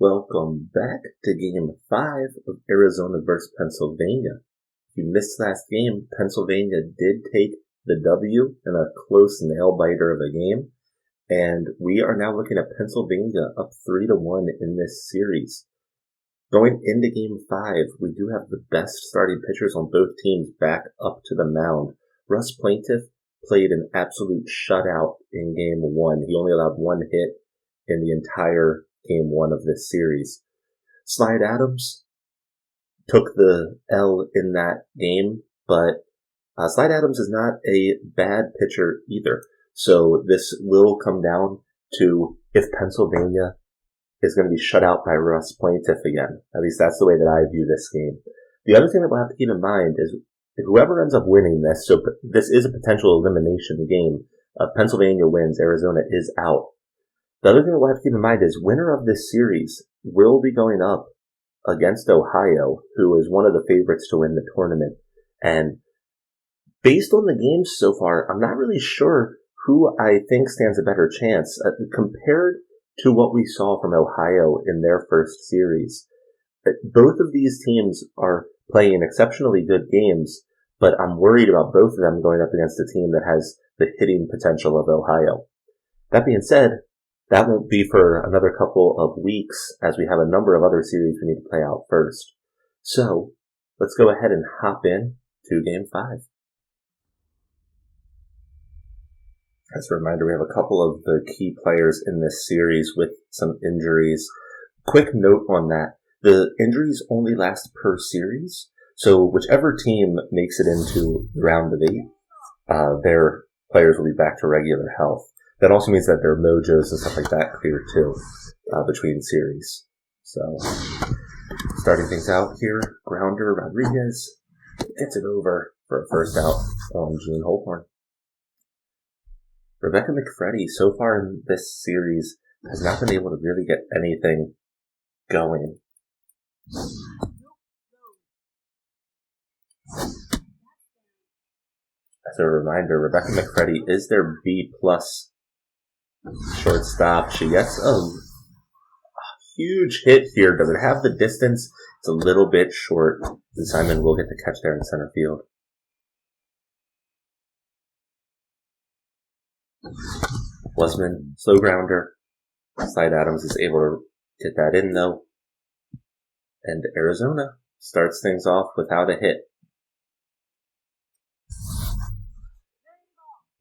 Welcome back to Game 5 of Arizona vs. Pennsylvania. If you missed last game, Pennsylvania did take the W in a close nail-biter of a game, and we are now looking at Pennsylvania up 3-1 in this series. Going into Game 5, we do have the best starting pitchers on both teams back up to the mound. Russ Plaintiff played an absolute shutout in Game 1. He only allowed one hit in the entire Game 1 of this series. Slide Adams took the L in that game, but Slide Adams is not a bad pitcher either. So this will come down to if Pennsylvania is going to be shut out by Russ Plaintiff again. At least that's the way that I view this game. The other thing that we'll have to keep in mind is whoever ends up winning this, so this is a potential elimination game. If Pennsylvania wins, Arizona is out. The other thing that we'll have to keep in mind is winner of this series will be going up against Ohio, who is one of the favorites to win the tournament. And based on the games so far, I'm not really sure who I think stands a better chance. Compared to what we saw from Ohio in their first series, both of these teams are playing exceptionally good games, but I'm worried about both of them going up against a team that has the hitting potential of Ohio. That being said, that won't be for another couple of weeks, as we have a number of other series we need to play out first. So, let's go ahead and hop in to Game 5. As a reminder, we have a couple of the key players in this series with some injuries. Quick note on that. The injuries only last per series, so whichever team makes it into the round of 8, their players will be back to regular health. That also means that their mojos and stuff like that clear too, between series. So, starting things out here, grounder Rodriguez gets it over for a first out on Gene Holborn. Rebecca McFreddy, so far in this series, has not been able to really get anything going. As a reminder, Rebecca McFreddy is their B+ shortstop. She gets a huge hit here. Does it have the distance? It's a little bit short. And Simon will get the catch there in center field. Wasman, slow grounder. Slide Adams is able to get that in though. And Arizona starts things off without a hit.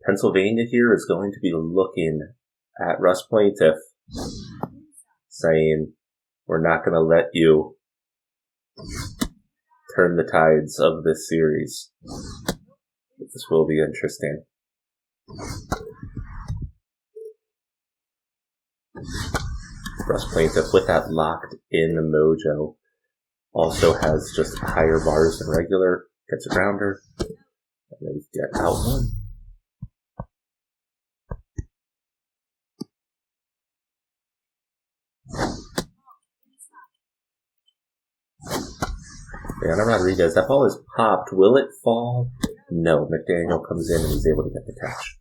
Pennsylvania here is going to be looking at Russ Plaintiff, saying, we're not going to let you turn the tides of this series. This will be interesting. Russ Plaintiff, with that locked in mojo, also has just higher bars than regular, gets a grounder, and they get out one. Brianna Rodriguez, that ball is popped. Will it fall? No. McDaniel comes in and he's able to get the catch.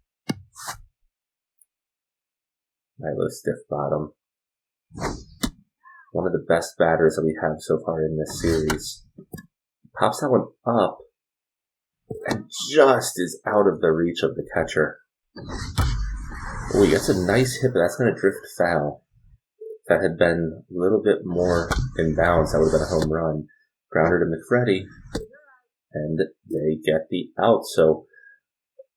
Milo stiff bottom. One of the best batters that we have so far in this series. Pops that one up and just is out of the reach of the catcher. Oh, he gets a nice hit, but that's going to drift foul. If that had been a little bit more in bounds, that would have been a home run. Grounder to McFreddy, and they get the out. So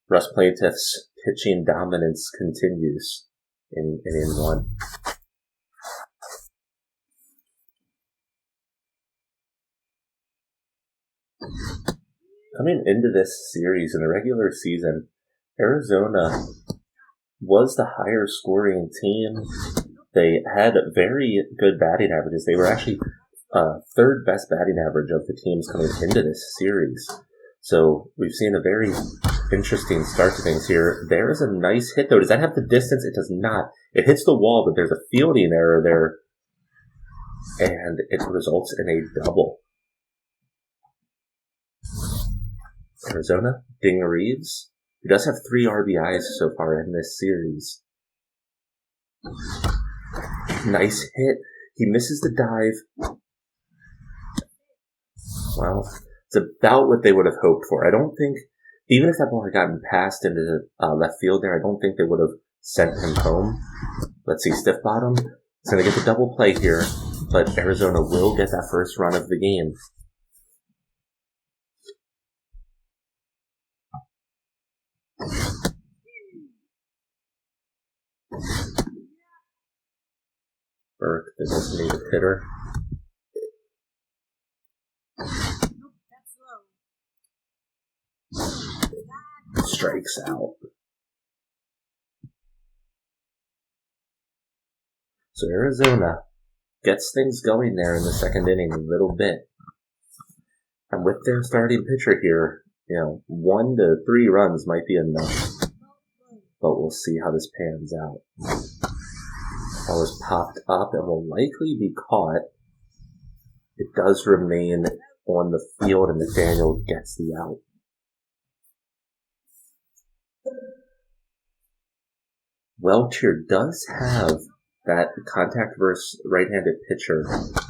Russ Plaintiff's pitching dominance continues in inning 1. Coming into this series in the regular season, Arizona was the higher scoring team. They had very good batting averages. They were actually third best batting average of the teams coming into this series. So we've seen a very interesting start to things here. There is a nice hit though. Does that have the distance? It does not. It hits the wall, but there's a fielding error there. And it results in a double. Arizona, Ding Reeves, who does have 3 RBIs so far in this series. Nice hit. He misses the dive. Well, it's about what they would have hoped for. I don't think, even if that ball had gotten passed into the left field there, I don't think they would have sent him home. Let's see, stiff bottom. It's going to get the double play here, but Arizona will get that first run of the game. Burke, the designated hitter. Strikes out. So Arizona gets things going there in the second inning a little bit. And with their starting pitcher here, 1 to 3 runs might be enough. But we'll see how this pans out. Ball is popped up and will likely be caught. It does remain on the field, and Nathaniel gets the out. Welch here does have that contact versus right-handed pitcher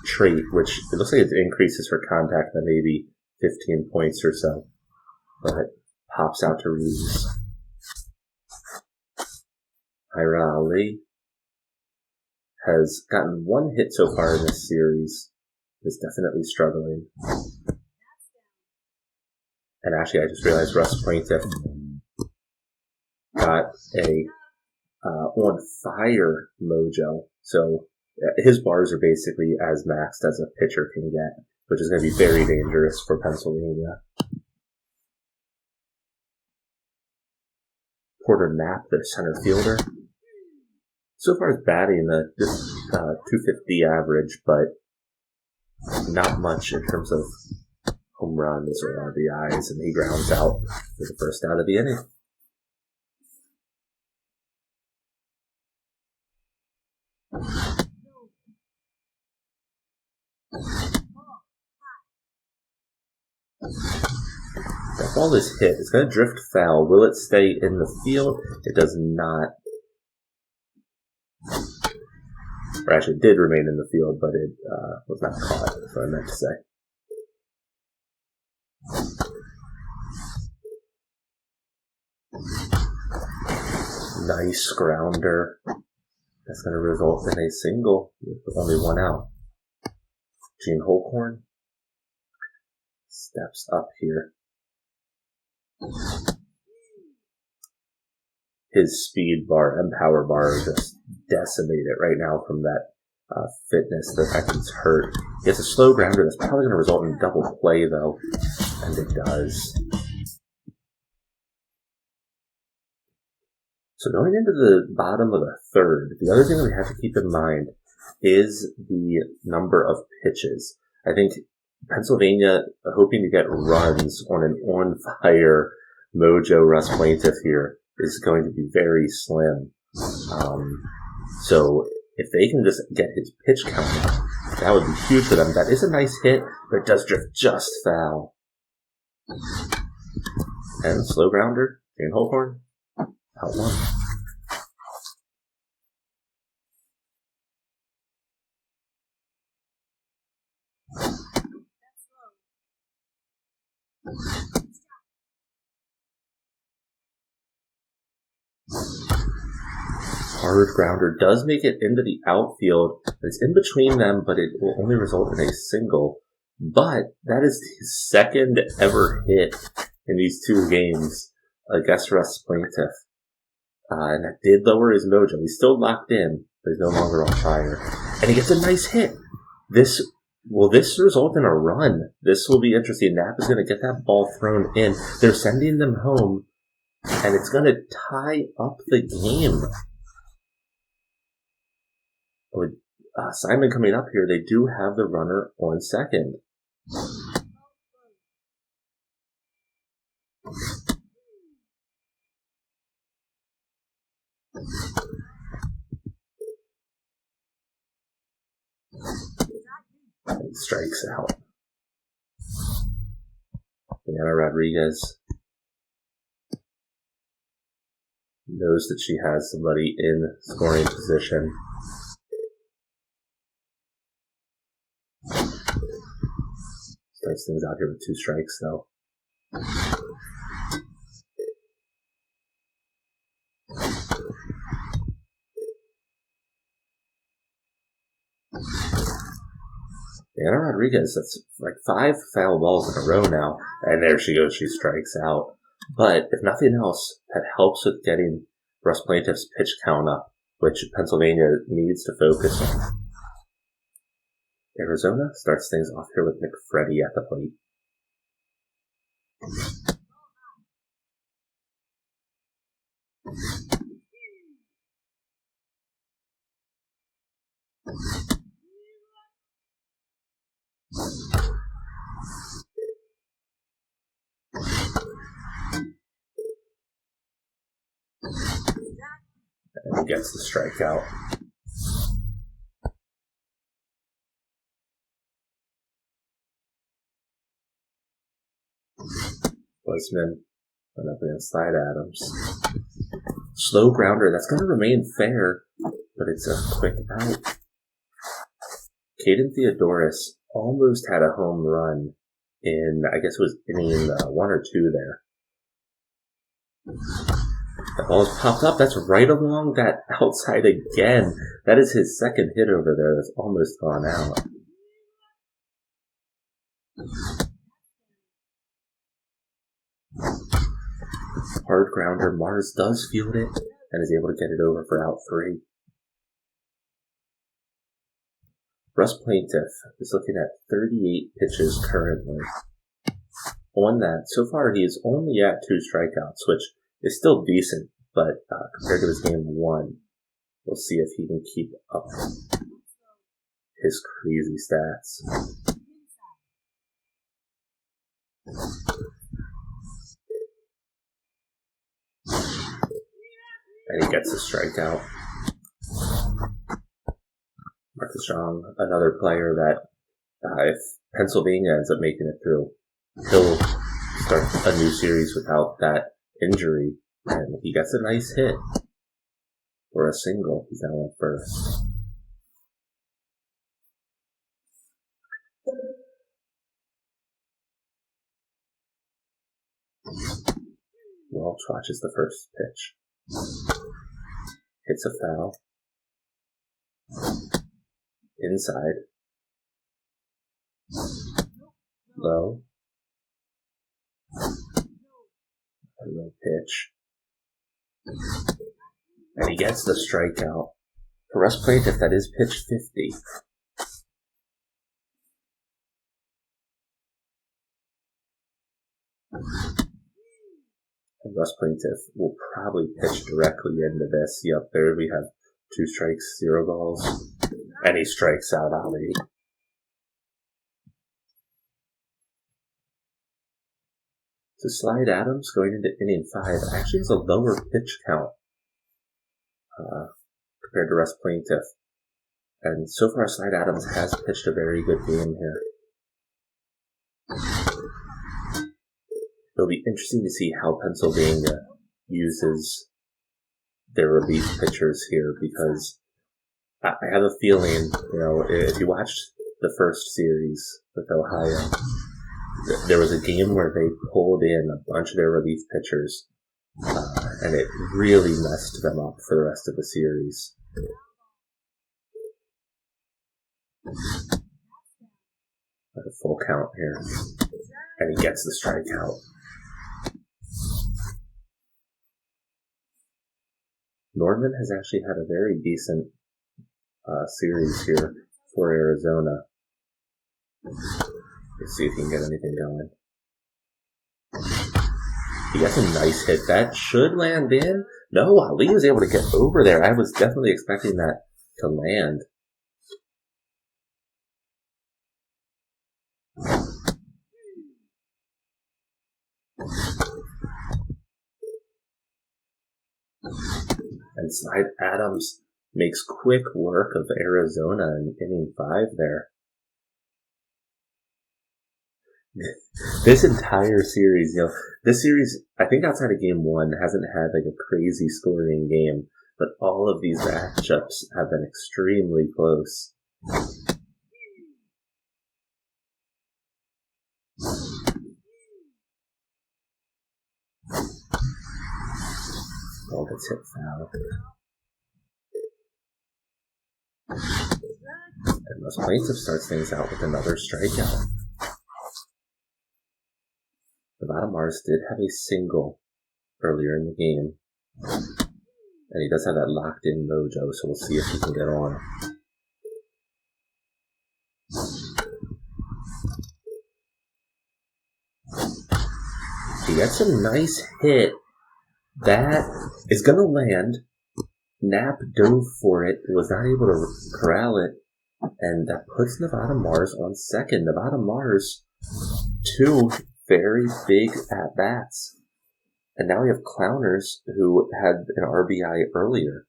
trait, which it looks like it increases her contact by maybe 15 points or so. But pops out to Reeves. Ira Ali has gotten 1 hit so far in this series. Is definitely struggling. And actually, I just realized Russ Plaintiff got a on fire mojo. So his bars are basically as maxed as a pitcher can get, which is going to be very dangerous for Pennsylvania. Porter Knapp, their center fielder. So far is batting the 250 average, but not much in terms of home runs or RBIs, and he grounds out for the first out of the inning. That ball is hit. It's going to drift foul. Will it stay in the field? It does not. Or actually, it did remain in the field, but it was not caught, that's what I meant to say. Nice grounder. That's going to result in a single with only 1 out. Gene Holcorn steps up here. His speed bar and power bar are just decimated right now from that fitness, the fact that he's hurt. He has a slow grounder that's probably going to result in double play, though, and it does. So going into the bottom of the third, the other thing that we have to keep in mind is the number of pitches. I think Pennsylvania, hoping to get runs on an on-fire mojo Russ Plaintiff here, is going to be very slim. So if they can just get his pitch count up, that would be huge for them. That is a nice hit, but it does drift just foul. And slow grounder, Jane Holcorn, out 1. Hard grounder does make it into the outfield. It's in between them, but it will only result in a single. But that is his second ever hit in these 2 games against Russ Plaintiff. And that did lower his mojo. He's still locked in, but he's no longer on fire. And he gets a nice hit. Will this result in a run? This will be interesting. Knapp is going to get that ball thrown in. They're sending them home, and it's going to tie up the game. With Simon coming up here, they do have the runner on second. And strikes out. Diana Rodriguez knows that she has somebody in scoring position. Starts things out here with 2 strikes, though. Anna Rodriguez, that's like 5 foul balls in a row now. And there she goes, she strikes out. But if nothing else, that helps with getting Russ Plaintiff's pitch count up, which Pennsylvania needs to focus on. Arizona starts things off here with McFreddy at the plate. And he gets the strikeout. Busman went up against Slide Adams. Slow grounder. That's going to remain fair, but it's a quick out. Caden Theodoris almost had a home run in, I guess it was inning 1 or 2 there. The ball's popped up. That's right along that outside again. That is his second hit over there that's almost gone out. Hard grounder. Mars does field it and is able to get it over for out 3. Russ Plaintiff is looking at 38 pitches currently. On that, so far he is only at 2 strikeouts, which is still decent, but compared to his game 1, we'll see if he can keep up his crazy stats. And he gets a strikeout. Marcus Strong, another player that if Pennsylvania ends up making it through, he'll start a new series without that injury, and he gets a nice hit for a single. He's now on first. Welch watches the first pitch. Hits a foul. Inside. Low. A low pitch. And he gets the strikeout. For Russ Plaintiff, that is pitch 50. And Russ Plaintiff will probably pitch directly into this. Yep, there we have 2 strikes, 0 balls. And he strikes out Ali. So Slide Adams going into inning 5 actually has a lower pitch count compared to Russ Plaintiff. And so far Slide Adams has pitched a very good game here. It'll be interesting to see how Pennsylvania uses their relief pitchers here, because I have a feeling, if you watched the first series with Ohio, there was a game where they pulled in a bunch of their relief pitchers, and it really messed them up for the rest of the series. At a full count here, and he gets the strikeout. Norman has actually had a very decent series here for Arizona. Let's see if he can get anything going. He gets a nice hit. That should land in. No, Ali was able to get over there. I was definitely expecting that to land. And Slide Adams makes quick work of Arizona in inning 5 there. This entire series, this series, I think outside of game 1, hasn't had like a crazy scoring game, but all of these matchups have been extremely close. gets hit foul. And Russ Plaintiff starts things out with another strikeout. Nevada Mars did have a single earlier in the game. And he does have that locked in mojo, so we'll see if he can get on. He gets a nice hit. That is going to land. Knapp dove for it, was not able to corral it, and that puts Nevada Mars on second. Nevada Mars, 2 very big at-bats. And now we have Clowners, who had an RBI earlier.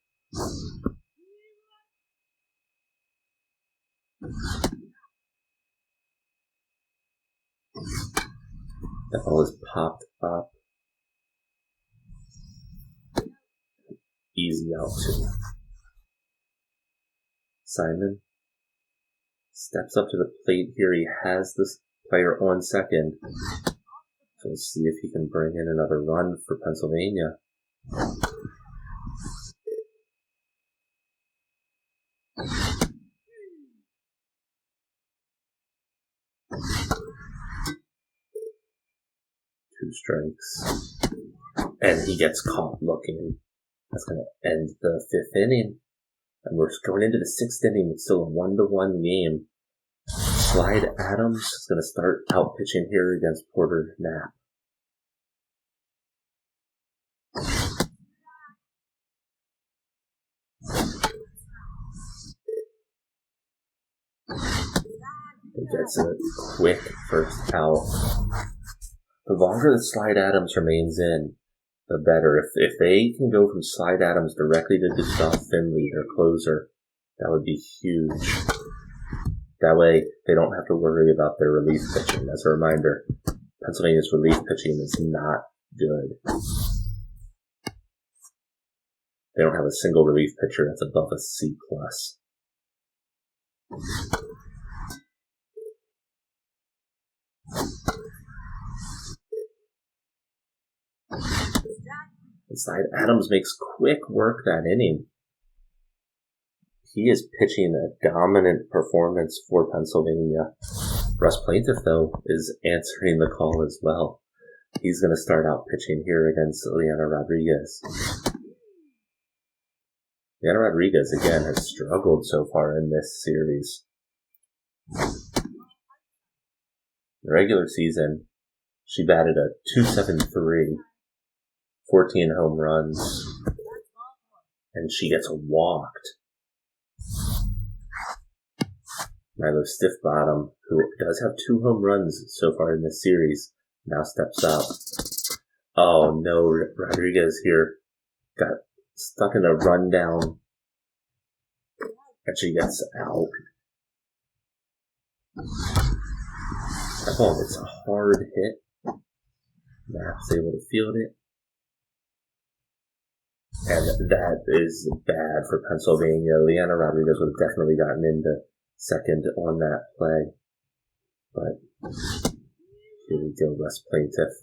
That ball is popped up. Easy out too. Simon steps up to the plate here. He has this player on second. So we'll see if he can bring in another run for Pennsylvania. Two strikes. And he gets caught looking. That's going to end the 5th inning. And we're going into the 6th inning. It's still a 1-1 game. Slide Adams is going to start out pitching here against Porter Knapp. He gets a quick first out. The longer that Slide Adams remains in, the better. If they can go from Slide Adams directly to Gustav Finley, their closer, that would be huge. That way, they don't have to worry about their relief pitching. As a reminder, Pennsylvania's relief pitching is not good. They don't have a single relief pitcher that's above a C+. Inside, Adams makes quick work that inning. He is pitching a dominant performance for Pennsylvania. Russ Plaintiff, though, is answering the call as well. He's going to start out pitching here against Leonardo Rodriguez. Leonardo Rodriguez, again, has struggled so far in this series. In the regular season, she batted a .273, 14 home runs, and she gets walked. Milo Stiffbottom, who does have 2 home runs so far in this series, now steps up. Oh no, Rodriguez here got stuck in a rundown, and she gets out. That ball gets a hard hit. Knapp's able to field it. And that is bad for Pennsylvania. Leanna Rodriguez would have definitely gotten into second on that play. But here we go, Russ Plaintiff.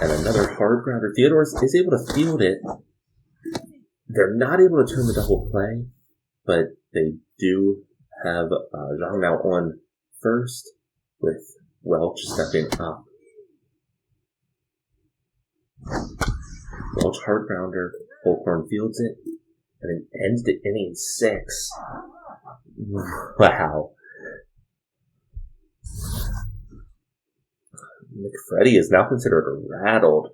And another hard grounder. Theodore is able to field it. They're not able to turn the double play, but they do have Zhang now on first with Welch stepping up. Welch hard grounder, Holcorn fields it, and it ends the inning 6. Wow. McFreddy is now considered rattled.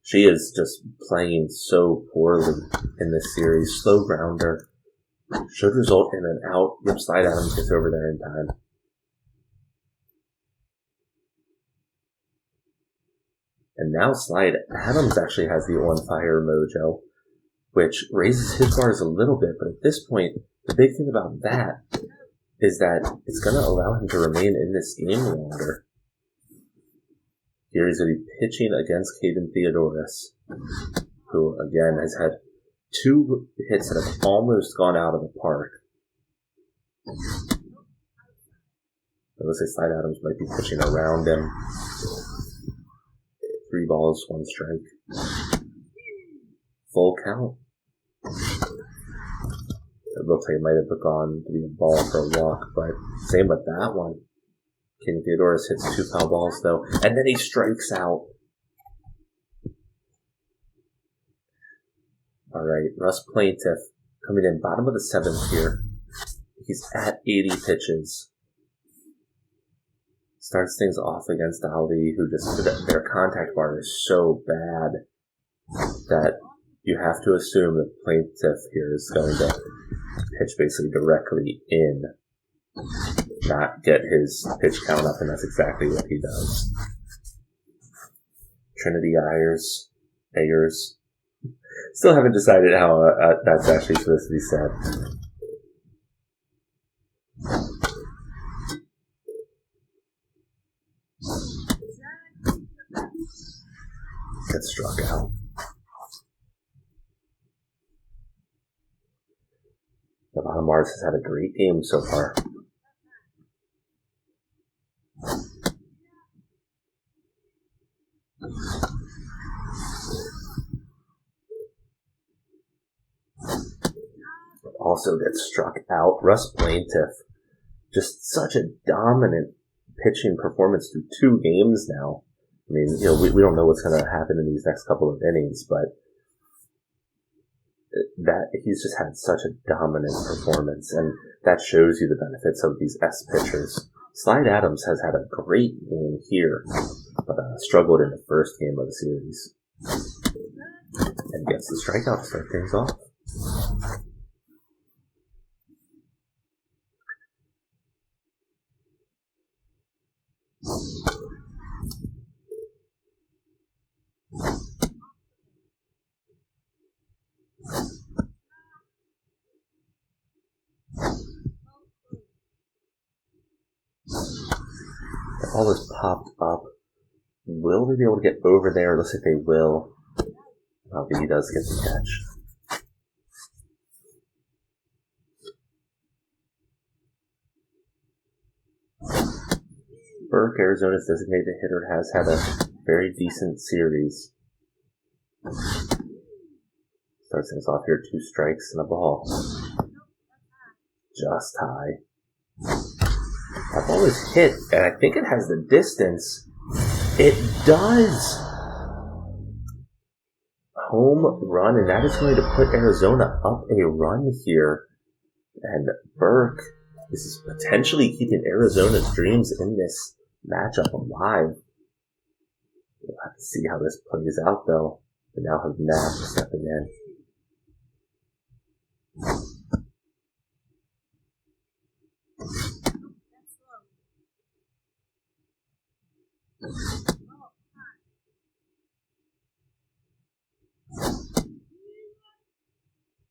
She is just playing so poorly in this series. Slow grounder. Should result in an out. Yep, Slide Adams gets over there in time. And now Slide Adams actually has the on-fire mojo, which raises his bars a little bit. But at this point, the big thing about that is that it's going to allow him to remain in this game longer. Here he's going to be pitching against Caden Theodoris, who, again, has had 2 hits that have almost gone out of the park. It looks like Slide Adams might be pitching around him. 3 balls, 1 strike. Full count. It looks like it might have gone to be a ball for a walk, but same with that one. King Theodorus hits 2 foul balls though, and then he strikes out. Alright, Russ Plaintiff coming in bottom of the 7th here. He's at 80 pitches. Starts things off against Ali, who just, their contact bar is so bad that you have to assume that Plaintiff here is going to pitch basically directly in, not get his pitch count up, and that's exactly what he does. Trinity Ayers. Still haven't decided how that's actually supposed to be said. Gets struck out. Nevada Mars has had a great game so far. Also gets struck out. Russ Plaintiff, just such a dominant pitching performance through 2 games now. I mean, we don't know what's going to happen in these next couple of innings, but that he's just had such a dominant performance, and that shows you the benefits of these S pitchers. Slide Adams has had a great game here, but struggled in the first game of the series, and gets the strikeout to start things off. The ball is popped up. Will they be able to get over there? It looks like they will. He does get the catch. Burke, Arizona's designated hitter, has had a very decent series. Starts things off here, 2 strikes and a ball. Just high. That ball is hit, and I think it has the distance. It does! Home run, and that is going to put Arizona up a run here. And Burke is potentially keeping Arizona's dreams in this matchup alive. We'll have to see how this plays out, though. We now have Knapp stepping in.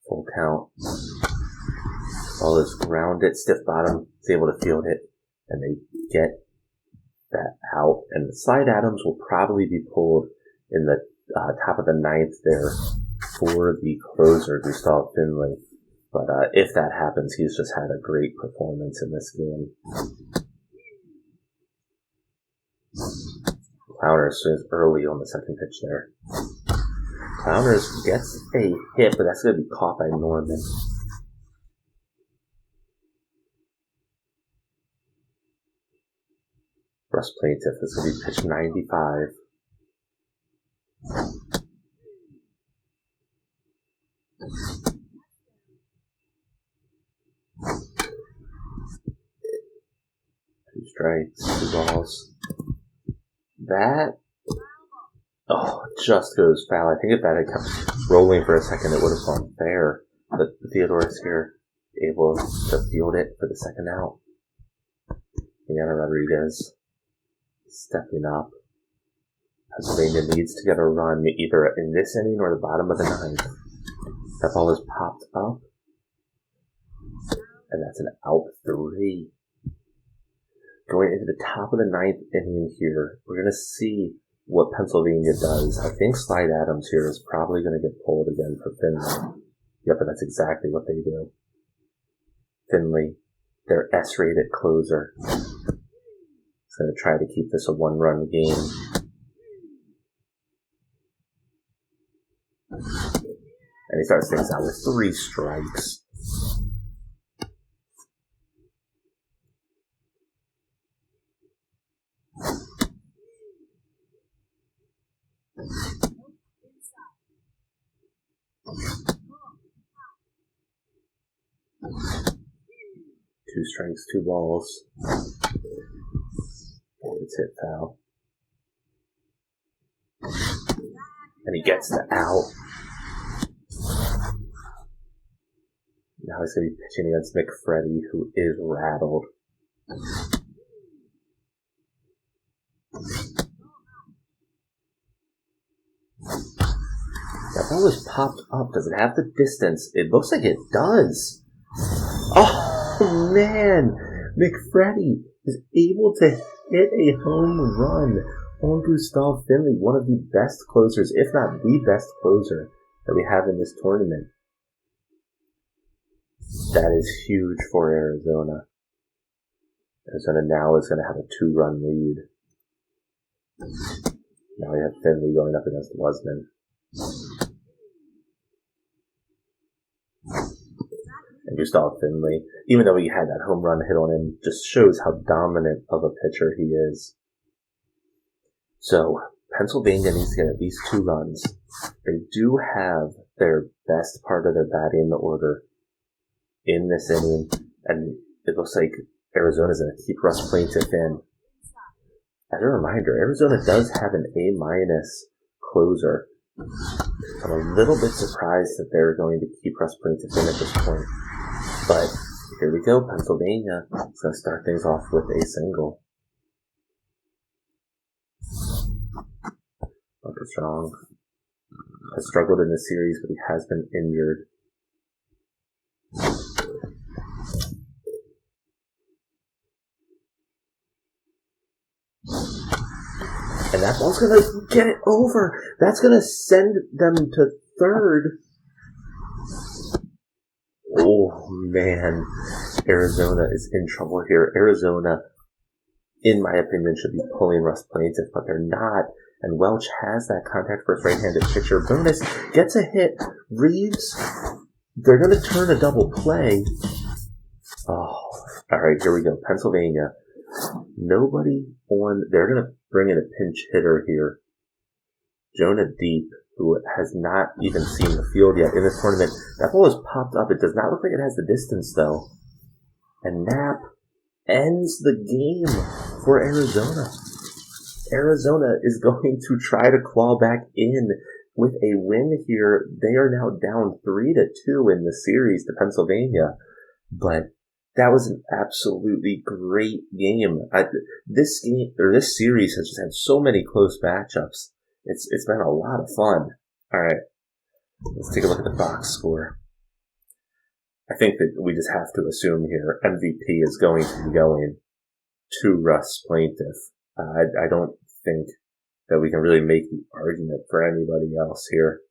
Full count. Ball is grounded, stiff bottom, is able to field it, and they get that out. And Slide Adams will probably be pulled in the top of the 9th there for the closer, Gustav Finley. But if that happens, he's just had a great performance in this game. Clowners swings early on the 2nd pitch there. Clowners gets a hit, but that's going to be caught by Norman. Russ Plaintiff is going to be pitched 95. Two strikes, 2 balls. That, just goes foul. I think if that had kept rolling for a second, it would have gone fair. But Theodorus here able to field it for the 2nd out. Indiana Rodriguez stepping up. Pennsylvania needs to get a run either in this inning or the bottom of the 9th. That ball is popped up. And that's an out 3. Going into the top of the 9th inning here, we're going to see what Pennsylvania does. I think Slide Adams here is probably going to get pulled again for Finley. Yep, but that's exactly what they do. Finley, their S-rated closer, is going to try to keep this a 1-run game. And he starts things out with 3 strikes. Two strikes, 2 balls. It's hit foul. And he gets the out. Now he's going to be pitching against McFreddy, who is rattled. That ball was popped up. Does it have the distance? It looks like it does. Oh, man. McFreddy is able to hit a home run on Gustav Finley, one of the best closers, if not the best closer that we have in this tournament. That is huge for Arizona. Arizona now is going to have a 2-run lead. Now we have Finley going up against Wasman. And Gustav Finley, even though he had that home run hit on him, just shows how dominant of a pitcher he is. So, Pennsylvania needs to get at least 2 runs. They do have their best part of their batting order in this inning, and it looks like Arizona's going to keep Russ Plaintiff in. As a reminder, Arizona does have an A- closer. I'm a little bit surprised that they're going to keep Russ Plaintiff in at this point. But here we go, Pennsylvania is going to start things off with a single. Strong has struggled in this series, but he has been injured. And that ball's going to get it over. That's going to send them to third. Oh, man. Arizona is in trouble here. Arizona, in my opinion, should be pulling Russ Plaintiff, but they're not. And Welch has that contact first right-handed pitcher. Bonus gets a hit. Reeves, they're going to turn a double play. Oh, all right, here we go. Pennsylvania. Nobody on. They're going to bring in a pinch hitter here. Jonah Deep, who has not even seen the field yet in this tournament. That ball is popped up. It does not look like it has the distance, though. And Knapp ends the game for Arizona. Arizona is going to try to claw back in with a win here. They are now down 3-2 in the series to Pennsylvania. But that was an absolutely great game. This series has just had so many close matchups. It's been a lot of fun. All right, let's take a look at the box score. I think that we just have to assume here MVP is going to be going to Russ Plaintiff. I don't think that we can really make the argument for anybody else here.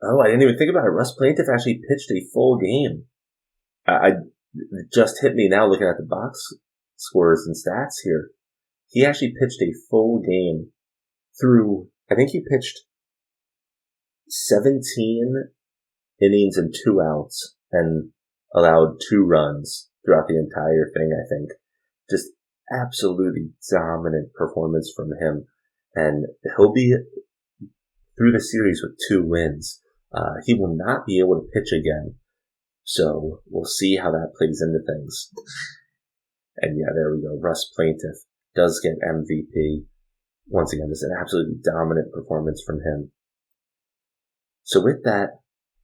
Oh, I didn't even think about it. Russ Plaintiff actually pitched a full game. It just hit me now looking at the box scores and stats here. He actually pitched a full game through, I think he pitched 17 innings and 2 outs and allowed 2 runs throughout the entire thing, I think. Just absolutely dominant performance from him. And he'll be through the series with 2 wins. He will not be able to pitch again. So we'll see how that plays into things. And yeah, there we go. Russ Plaintiff does get MVP. Once again, just an absolutely dominant performance from him. So with that,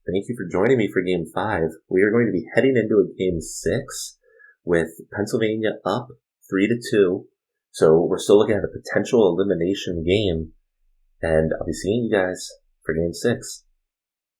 thank you for joining me for Game 5. We are going to be heading into a Game 6 with Pennsylvania up 3-2. So we're still looking at a potential elimination game. And I'll be seeing you guys for Game 6.